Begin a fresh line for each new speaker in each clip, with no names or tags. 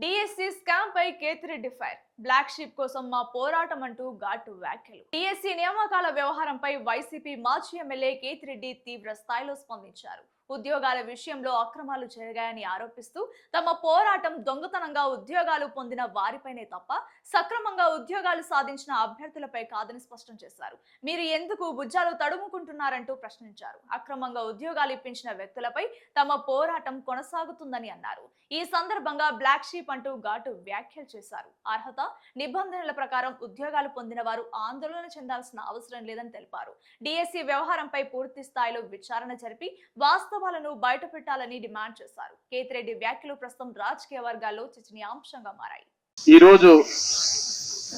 DSC scam పై Kethireddy fire. Black sheep కోసం మా పోరాటం అంటూ ఘాటు వ్యాఖ్యలు. డిఎస్సి నియామకాల వ్యవహారంపై వైసీపీ మాజీ ఎమ్మెల్యే కేతిరెడ్డి తీవ్ర స్థాయిలో స్పందించారు. ఉద్యోగాల విషయంలో అక్రమాలు జరిగాయని ఆరోపిస్తూ తమ పోరాటం దొంగతనంగా ఉద్యోగాలు పొందిన వారిపైనే తప్ప సక్రమంగా ఉద్యోగాలు సాధించిన అభ్యర్థులపై కాదని స్పష్టం చేశారు. మీరు ఎందుకు భుజాలు తడుముకుంటున్నారంటూ ప్రశ్నించారు. అక్రమంగా ఉద్యోగాలు ఇప్పించిన వ్యక్తులపై తమ పోరాటం కొనసాగుతుందని అన్నారు. ఈ సందర్భంగా బ్లాక్ షీప్ అంటూ ఘాటు వ్యాఖ్యలు చేశారు. అర్హత నిబంధనల ప్రకారం ఉద్యోగాలు పొందిన వారు ఆందోళన చెందాల్సిన అవసరం లేదని తెలిపారు. డిఎస్సి వ్యవహారంపై పూర్తి స్థాయిలో విచారణ జరిపి వాస్తవాలను బయటపెట్టాలని డిమాండ్ చేశారు. కేతిరెడ్డి వ్యాఖ్యలు ప్రస్తుతం రాజకీయ వర్గాల్లో చర్చనీయాంశంగా మారాయి.
ఈ రోజు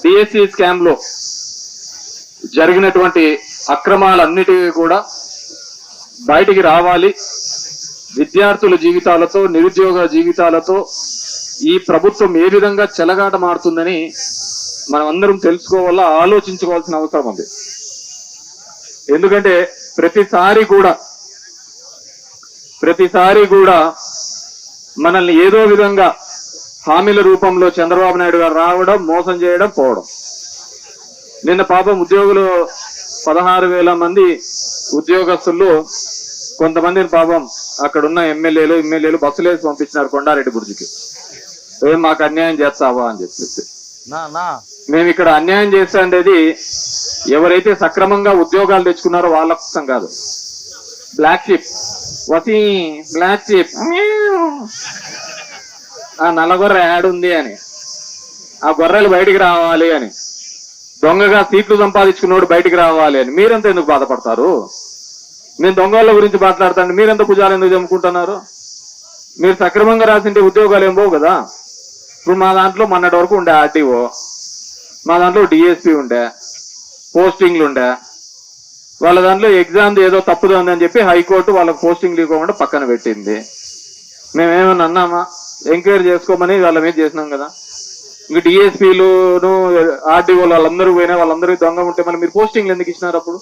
డిఎస్సి స్కామ్ లో జరిగినటువంటి అక్రమాలన్నిటికీ కూడా బయటికి రావాలి. విద్యార్థుల జీవితాలతో, నిరుద్యోగ జీవితాలతో ఈ ప్రభుత్వం ఏ విధంగా చెలగాటమాడుతుందని మనం అందరం తెలుసుకోవాలా, ఆలోచించుకోవాల్సిన అవసరం ఉంది. ఎందుకంటే ప్రతిసారి కూడా మనల్ని ఏదో విధంగా హామీల రూపంలో చంద్రబాబు నాయుడు గారు రావడం, మోసం చేయడం, పోవడం. నిన్న పాపం ఉద్యోగులు 16,000 మంది ఉద్యోగస్తులు కొంతమందిని పాపం అక్కడున్న ఎమ్మెల్యేలు బస్సులు వేసి పంపించినారు కొండారెడ్డి బుర్జికి. ఏం మాకు అన్యాయం చేస్తావా అని చెప్పేసి. మేము ఇక్కడ అన్యాయం చేస్తా అనేది ఎవరైతే సక్రమంగా ఉద్యోగాలు తెచ్చుకున్నారో వాళ్ళ కోసం కాదు. బ్లాక్ షీప్ బ్లాక్ షీప్ ఆ నల్లగొర్రె యాడ్ ఉంది అని, ఆ గొర్రెలు బయటికి రావాలి అని, దొంగగా సీట్లు సంపాదించుకున్నోడు బయటికి రావాలి అని మీరంతా ఎందుకు బాధపడతారు? మేము దొంగల గురించి మాట్లాడతాండి, మీరెంత భుజాలు ఎందుకు జమ్ముకుంటున్నారు? మీరు సక్రమంగా రాసింటే ఉద్యోగాలు ఏం పోవు కదా. ఇప్పుడు మా దాంట్లో మొన్నటి వరకు ఉండే ఆర్టీఓ, మా దాంట్లో డిఎస్పీ ఉండే, పోస్టింగ్లు ఉండే. వాళ్ళ దాంట్లో ఎగ్జామ్ ఏదో తప్పుదో ఉందని చెప్పి హైకోర్టు వాళ్ళకి పోస్టింగ్లు ఇవ్వకుండా పక్కన పెట్టింది. మేమేమన్నా అన్నామా? ఎంక్వైరీ చేసుకోమని వాళ్ళ మీద చేసినాం కదా. ఇంక డిఎస్పీలును ఆర్టీఓలు వాళ్ళందరూ పోయినా, వాళ్ళందరికీ దొంగ ఉంటే మళ్ళీ మీరు పోస్టింగ్లు ఎందుకు ఇచ్చినారు? అప్పుడు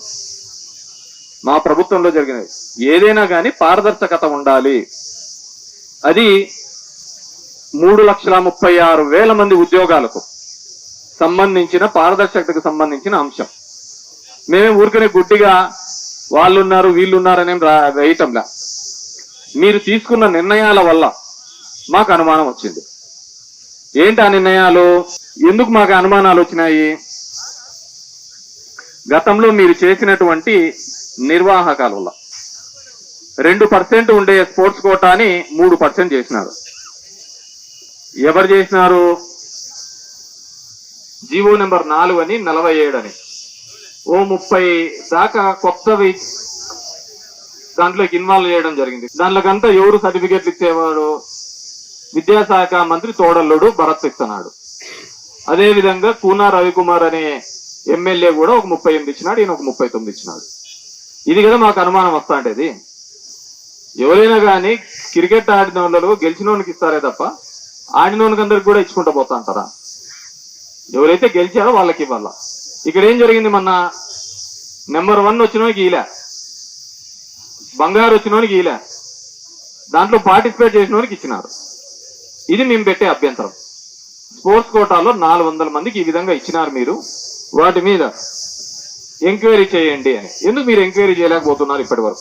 మా ప్రభుత్వంలో జరిగినవి ఏదైనా కానీ పారదర్శకత ఉండాలి. అది 3,36,000 మంది ఉద్యోగాలకు సంబంధించిన పారదర్శకతకు సంబంధించిన అంశం. మేమే ఊరికనే గుడ్డిగా వాళ్ళున్నారు వీళ్ళున్నారనేం వేయటంలా. మీరు తీసుకున్న నిర్ణయాల వల్ల మాకు అనుమానం వచ్చింది. ఏంటి ఆ నిర్ణయాలు? ఎందుకు మాకు అనుమానాలు వచ్చినాయి? గతంలో మీరు చేసినటువంటి నిర్వాహకాల వల్ల 2% ఉండే స్పోర్ట్స్ కోటాని 3% చేసినారు. ఎవరు చేసినారు? జీవో నెంబర్ 4 అని 47 అని ఓ 30 దాకా కొత్తవి దాంట్లోకి ఇన్వాల్వ్ చేయడం జరిగింది. దాంట్లోకంతా ఎవరు సర్టిఫికెట్లు ఇచ్చేవాడు? విద్యాశాఖ మంత్రి తోడల్లుడు భరత్ ఇస్తున్నాడు. అదే విధంగా కూనా రవికుమార్ అనే ఎమ్మెల్యే కూడా ఒక 38 ఇచ్చినాడు, ఈయన ఒక 39 ఇచ్చినాడు. ఇది కదా మాకు అనుమానం వస్తా ఉండేది. ఎవరైనా కానీ క్రికెట్ ఆడిన వాళ్ళు గెలిచిన వాళ్ళకి ఇస్తారే తప్ప ఆడిన వాళ్ళకి అందరికి కూడా ఇచ్చుకుంటూ పోతా అంటారా? ఎవరైతే గెలిచారో వాళ్ళకి ఇవ్వాల. ఇక్కడ ఏం జరిగింది? మొన్న నెంబర్ 1 వచ్చినోనికి ఈలే, బంగారు వచ్చినోనికి ఈలే, దాంట్లో పార్టిసిపేట్ చేసిన వానికి ఇచ్చినారు. ఇది మేము పెట్టే అభ్యంతరం. స్పోర్ట్స్ కోటాలో 400 మందికి ఈ విధంగా ఇచ్చినారు. మీరు వాటి మీద ఎంక్వైరీ చేయండి అని. ఎందుకు మీరు ఎంక్వైరీ చేయలేకపోతున్నారు ఇప్పటి వరకు?